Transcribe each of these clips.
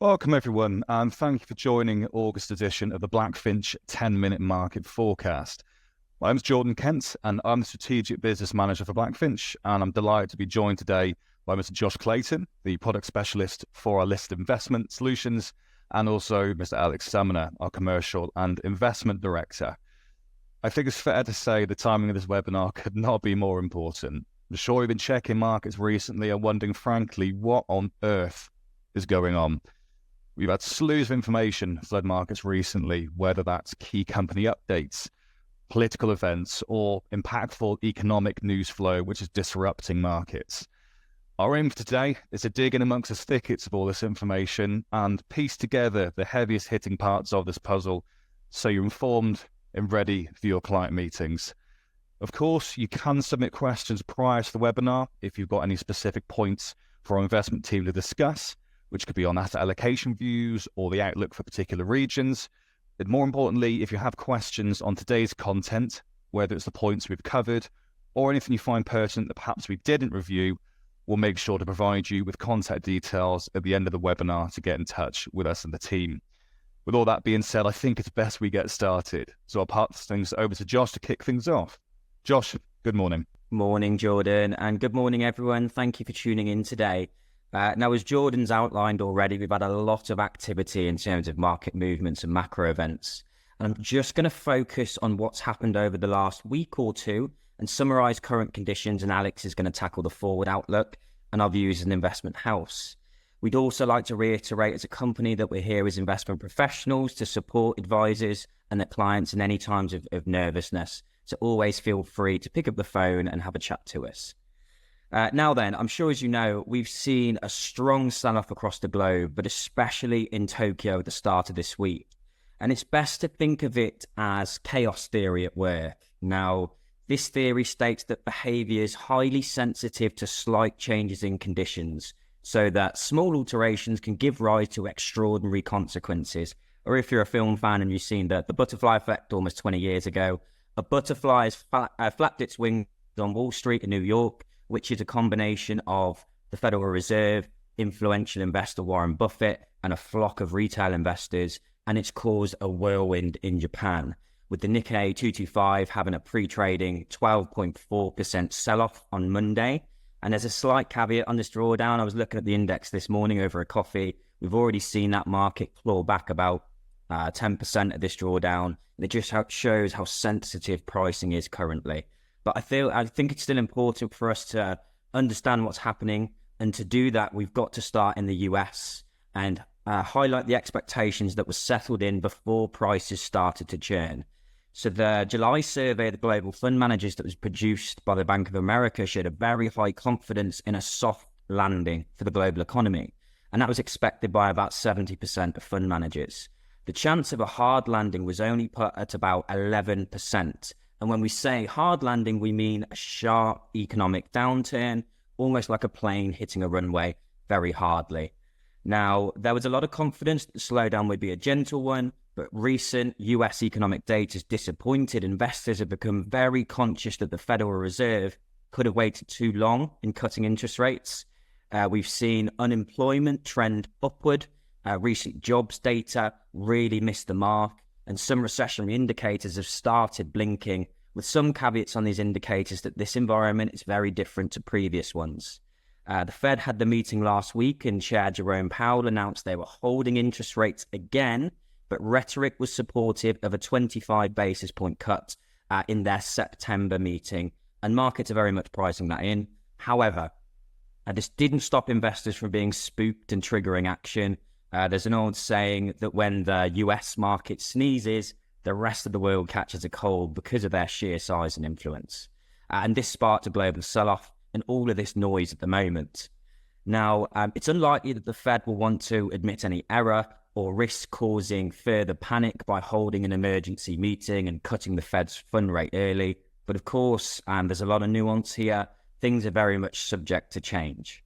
Welcome, everyone, and thank you for joining August edition of the Blackfinch 10-Minute Market Forecast. My name's Jordan Kent, and I'm the Strategic Business Manager for Blackfinch, and I'm delighted to be joined today by Mr. Josh Clayton, the Product Specialist for our Listed Investment Solutions, and also Mr. Alex Sumner, our Commercial and Investment Director. I think it's fair to say the timing of this webinar could not be more important. I'm sure you've been checking markets recently and wondering, frankly, what on earth is going on. We've had slews of information flood markets recently, whether that's key company updates, political events, or impactful economic news flow, which is disrupting markets. Our aim for today is to dig in amongst the thickets of all this information and piece together the heaviest hitting parts of this puzzle so you're informed and ready for your client meetings. Of course, you can submit questions prior to the webinar if you've got any specific points for our investment team to discuss, which could be on asset allocation views or the outlook for particular regions. But more importantly, if you have questions on today's content, whether it's the points we've covered or anything you find pertinent that perhaps we didn't review, we'll make sure to provide you with contact details at the end of the webinar to get in touch with us and the team. With all that being said, I think it's best we get started. So I'll pass things over to Josh to kick things off. Josh, good morning. Morning, Jordan, and good morning, everyone. Thank you for tuning in today. Now, as Jordan's outlined already, we've had a lot of activity in terms of market movements and macro events. And I'm just going to focus on what's happened over the last week or two and summarize current conditions, and Alex is going to tackle the forward outlook and our views as an investment house. We'd also like to reiterate as a company that we're here as investment professionals to support advisors and their clients in any times of nervousness. So always feel free to pick up the phone and have a chat to us. Now then, I'm sure as you know, we've seen a strong sell-off across the globe, but especially in Tokyo at the start of this week. And it's best to think of it as chaos theory at work. Now, this theory states that behavior is highly sensitive to slight changes in conditions, so that small alterations can give rise to extraordinary consequences. Or if you're a film fan and you've seen the butterfly effect almost 20 years ago, a butterfly has flapped its wings on Wall Street in New York, which is a combination of the Federal Reserve, influential investor Warren Buffett, and a flock of retail investors, and it's caused a whirlwind in Japan, with the Nikkei 225 having a pre-trading 12.4% sell-off on Monday. And there's a slight caveat on this drawdown. I was looking at the index this morning over a coffee. We've already seen that market claw back about 10% at this drawdown, and it just shows how sensitive pricing is currently. But I think it's still important for us to understand what's happening. And to do that, we've got to start in the US and highlight the expectations that were settled in before prices started to churn. So the July survey of the global fund managers that was produced by the Bank of America showed a very high confidence in a soft landing for the global economy. And that was expected by about 70% of fund managers. The chance of a hard landing was only put at about 11%. And when we say hard landing, we mean a sharp economic downturn, almost like a plane hitting a runway very hardly. Now, there was a lot of confidence that the slowdown would be a gentle one, but recent US economic data has disappointed. Investors have become very conscious that the Federal Reserve could have waited too long in cutting interest rates. We've seen unemployment trend upward. Recent jobs data really missed the mark, and some recessionary indicators have started blinking, with some caveats on these indicators that this environment is very different to previous ones. The Fed had the meeting last week, and Chair Jerome Powell announced they were holding interest rates again, but rhetoric was supportive of a 25 basis point cut in their September meeting, and markets are very much pricing that in. However, this didn't stop investors from being spooked and triggering action. There's an old saying that when the US market sneezes, the rest of the world catches a cold because of their sheer size and influence. And this sparked a global sell-off and all of this noise at the moment. Now, it's unlikely that the Fed will want to admit any error or risk causing further panic by holding an emergency meeting and cutting the Fed's fund rate early. But of course, there's a lot of nuance here. Things are very much subject to change.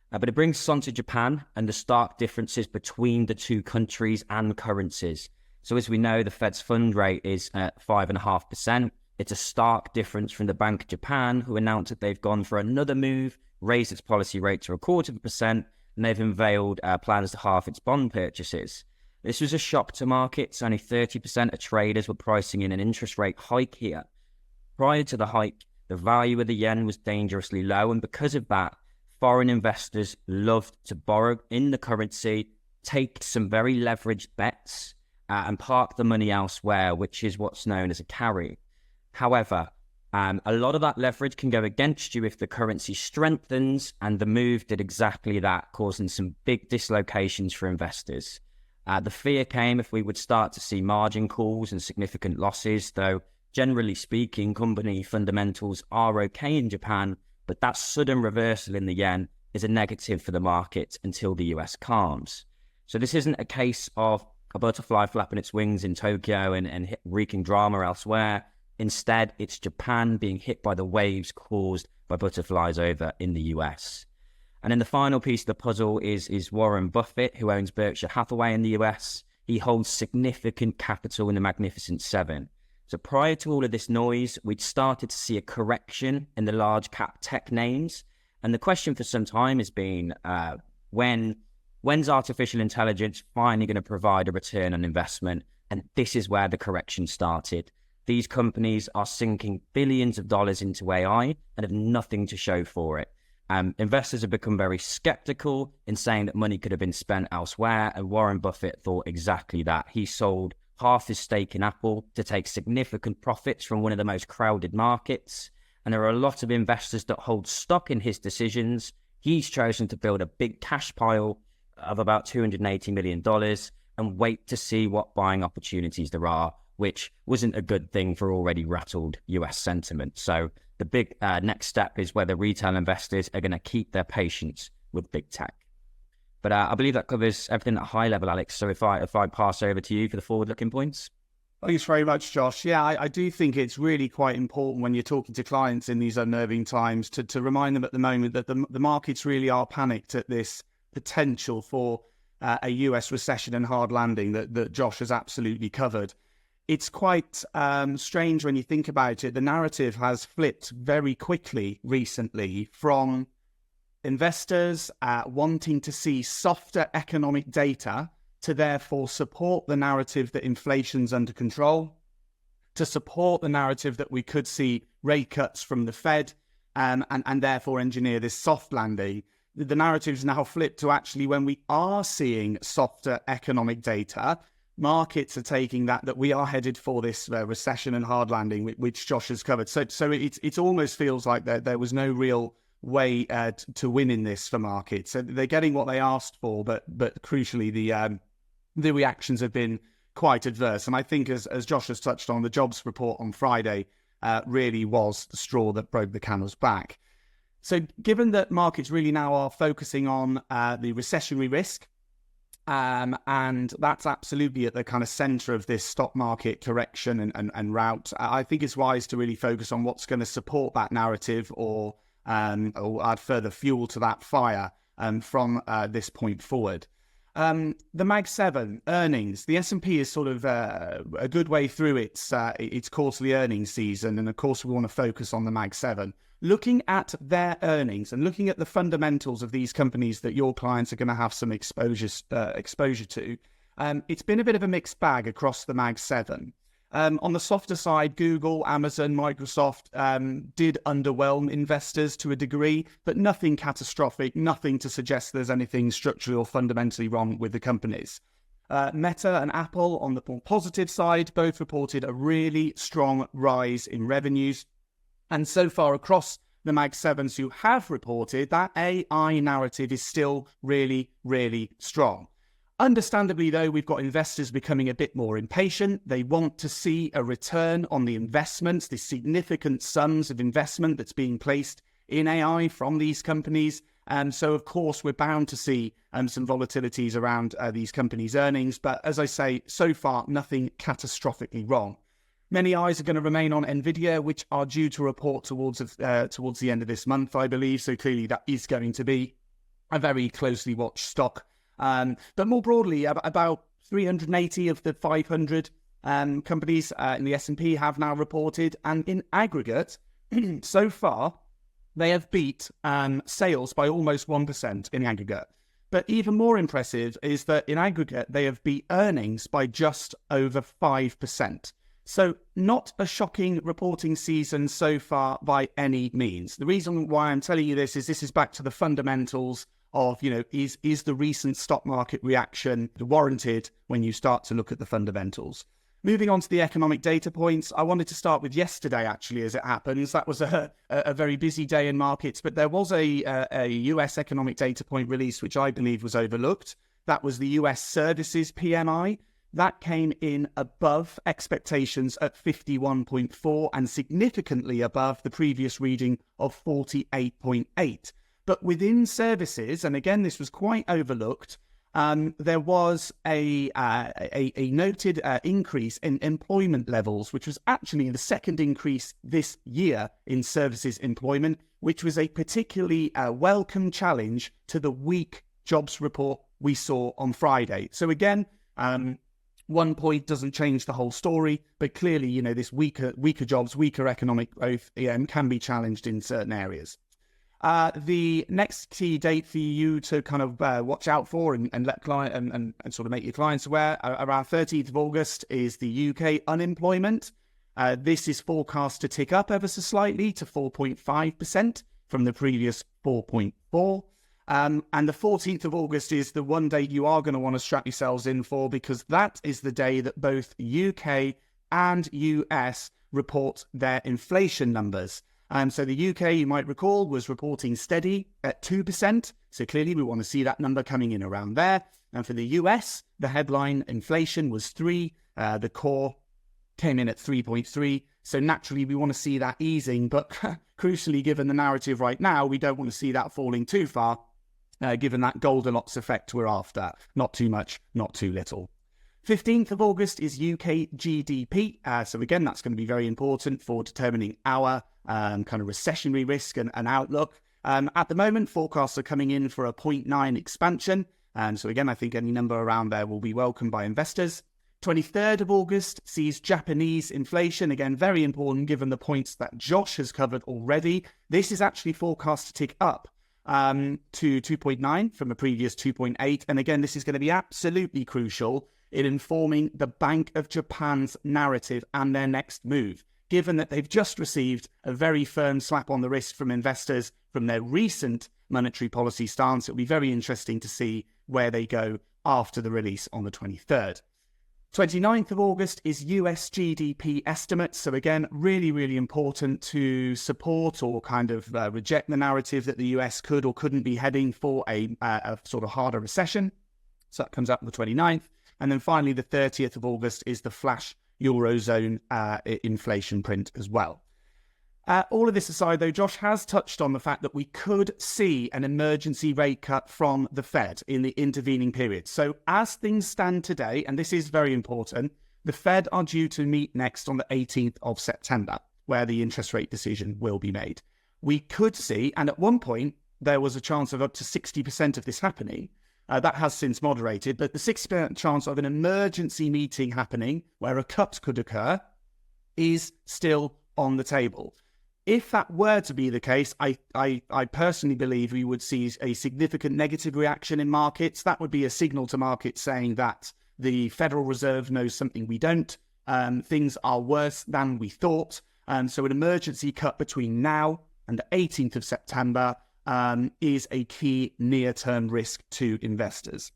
But it brings us on to Japan and the stark differences between the two countries and currencies. So as we know, the Fed's fund rate is at 5.5%. It's a stark difference from the Bank of Japan, who announced that they've gone for another move, raised its policy rate to 0.25%, and they've unveiled plans to halve its bond purchases. This was a shock to markets. Only 30% of traders were pricing in an interest rate hike here. Prior to the hike, the value of the yen was dangerously low, and because of that, foreign investors loved to borrow in the currency, take some very leveraged bets, and park the money elsewhere, which is what's known as a carry. However, a lot of that leverage can go against you if the currency strengthens, and the move did exactly that, causing some big dislocations for investors. The fear came if we would start to see margin calls and significant losses, though generally speaking, company fundamentals are okay in Japan, but that sudden reversal in the yen is a negative for the market until the US calms. So this isn't a case of a butterfly flapping its wings in Tokyo and wreaking drama elsewhere. Instead, it's Japan being hit by the waves caused by butterflies over in the US. And then the final piece of the puzzle is Warren Buffett, who owns Berkshire Hathaway in the US. He holds significant capital in the Magnificent Seven. So prior to all of this noise, we'd started to see a correction in the large cap tech names. And the question for some time has been, when's artificial intelligence finally going to provide a return on investment? And this is where the correction started. These companies are sinking billions of dollars into AI and have nothing to show for it. Investors have become very skeptical in saying that money could have been spent elsewhere, and Warren Buffett thought exactly that. He sold half his stake in Apple to take significant profits from one of the most crowded markets, and there are a lot of investors that hold stock in his decisions. He's chosen to build a big cash pile of about $280 million and wait to see what buying opportunities there are, which wasn't a good thing for already rattled US sentiment. So the big next step is whether retail investors are going to keep their patience with big tech. But I believe that covers everything at a high level, Alex. So if I pass over to you for the forward-looking points. Thanks very much, Josh. Yeah, I do think it's really quite important when you're talking to clients in these unnerving times to remind them at the moment that the markets really are panicked at this potential for a US recession and hard landing that Josh has absolutely covered. It's quite strange when you think about it. The narrative has flipped very quickly recently from investors wanting to see softer economic data to therefore support the narrative that inflation's under control, to support the narrative that we could see rate cuts from the Fed, and therefore engineer this soft landing. The narrative's now flipped to actually when we are seeing softer economic data, markets are taking that we are headed for this recession and hard landing, which Josh has covered. So it almost feels like there was no real way to win in this for markets. So they're getting what they asked for, but crucially the reactions have been quite adverse. And I think as Josh has touched on, the jobs report on Friday really was the straw that broke the camel's back. So given that markets really now are focusing on the recessionary risk, and that's absolutely at the kind of center of this stock market correction and route, I think it's wise to really focus on what's going to support that narrative or add further fuel to that fire from this point forward. The Mag 7 earnings, the S&P is sort of a good way through its quarterly earnings season, and of course we want to focus on the Mag 7. Looking at their earnings and looking at the fundamentals of these companies that your clients are going to have some exposure to, it's been a bit of a mixed bag across the Mag 7. On the softer side, Google, Amazon, Microsoft did underwhelm investors to a degree, but nothing catastrophic, nothing to suggest there's anything structurally or fundamentally wrong with the companies. Meta and Apple, on the more positive side, both reported a really strong rise in revenues. And so far across the Mag 7s who have reported, that AI narrative is still really, really strong. Understandably, though, we've got investors becoming a bit more impatient. They want to see a return on the investments, the significant sums of investment that's being placed in AI from these companies. So, of course, we're bound to see some volatilities around these companies' earnings. But as I say, so far, nothing catastrophically wrong. Many eyes are going to remain on Nvidia, which are due to report towards the end of this month, I believe. So clearly that is going to be a very closely watched stock. But more broadly, about 380 of the 500 companies in the S&P have now reported. And in aggregate, so far, they have beat sales by almost 1% in aggregate. But even more impressive is that in aggregate, they have beat earnings by just over 5%. So not a shocking reporting season so far by any means. The reason why I'm telling you this is back to the fundamentals of, is the recent stock market reaction warranted when you start to look at the fundamentals? Moving on to the economic data points, I wanted to start with yesterday, actually, as it happens. That was a very busy day in markets, but there was a US economic data point release, which I believe was overlooked. That was the US services PMI. That came in above expectations at 51.4 and significantly above the previous reading of 48.8. But within services, and again, this was quite overlooked, there was a noted increase in employment levels, which was actually the second increase this year in services employment, which was a particularly welcome challenge to the weak jobs report we saw on Friday. So again, one point doesn't change the whole story, but clearly, this weaker jobs, weaker economic growth can be challenged in certain areas. The next key date for you to kind of watch out for and let client and sort of make your clients aware, around 13th of August is the UK unemployment. This is forecast to tick up ever so slightly to 4.5% from the previous 4.4%. And the 14th of August is the one date you are going to want to strap yourselves in for, because that is the day that both UK and US report their inflation numbers. So the UK, you might recall, was reporting steady at 2%. So clearly we want to see that number coming in around there. And for the US, the headline inflation was 3%. The core came in at 3.3%. So naturally we want to see that easing. But crucially, given the narrative right now, we don't want to see that falling too far, given that Goldilocks effect we're after. Not too much, not too little. 15th of August is UK GDP. So again, that's going to be very important for determining our kind of recessionary risk and outlook. At the moment, forecasts are coming in for a 0.9 expansion. So again, I think any number around there will be welcomed by investors. 23rd of August sees Japanese inflation. Again, very important given the points that Josh has covered already. This is actually forecast to tick up to 2.9 from a previous 2.8. And again, this is going to be absolutely crucial in informing the Bank of Japan's narrative and their next move, given that they've just received a very firm slap on the wrist from investors from their recent monetary policy stance. It'll be very interesting to see where they go after the release on the 23rd. 29th of August is US GDP estimates. So again, really, really important to support or kind of reject the narrative that the US could or couldn't be heading for a sort of harder recession. So that comes out on the 29th. And then finally, the 30th of August is the flash Eurozone inflation print as well. All of this aside, though, Josh has touched on the fact that we could see an emergency rate cut from the Fed in the intervening period. So as things stand today, and this is very important, the Fed are due to meet next on the 18th of September, where the interest rate decision will be made. We could see, and at one point, there was a chance of up to 60% of this happening. That has since moderated, but the 60% chance of an emergency meeting happening where a cut could occur is still on the table. If that were to be the case, I personally believe we would see a significant negative reaction in markets. That would be a signal to markets saying that the Federal Reserve knows something we don't. Things are worse than we thought. So an emergency cut between now and the 18th of September is a key near-term risk to investors.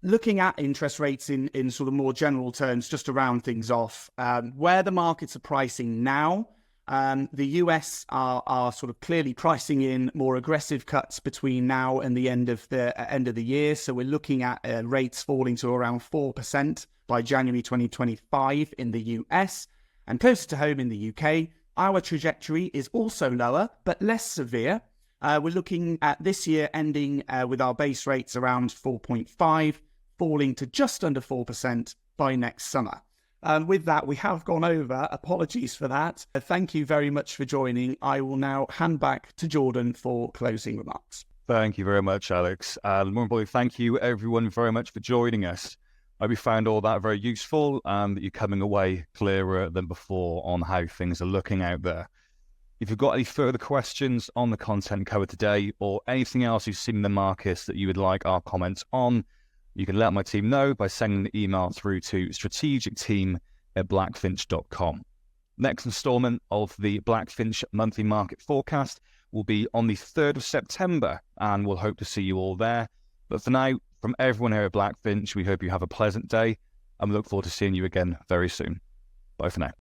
Looking at interest rates in sort of more general terms, just to round things off, where the markets are pricing now, the US are sort of clearly pricing in more aggressive cuts between now and the end of the year. So we're looking at rates falling to around 4% by January 2025 in the US, and closer to home in the UK. Our trajectory is also lower, but less severe. We're looking at this year ending with our base rates around 4.5, falling to just under 4% by next summer. With that, we have gone over. Apologies for that. Thank you very much for joining. I will now hand back to Jordan for closing remarks. Thank you very much, Alex. More importantly, thank you everyone very much for joining us. I hope you found all that very useful and that you're coming away clearer than before on how things are looking out there. If you've got any further questions on the content covered today or anything else you've seen in the markets that you would like our comments on, you can let my team know by sending the email through to strategicteam@blackfinch.com. Next instalment of the Blackfinch monthly market forecast will be on the 3rd of September, and we'll hope to see you all there. But for now, from everyone here at Blackfinch, we hope you have a pleasant day, and we look forward to seeing you again very soon. Bye for now.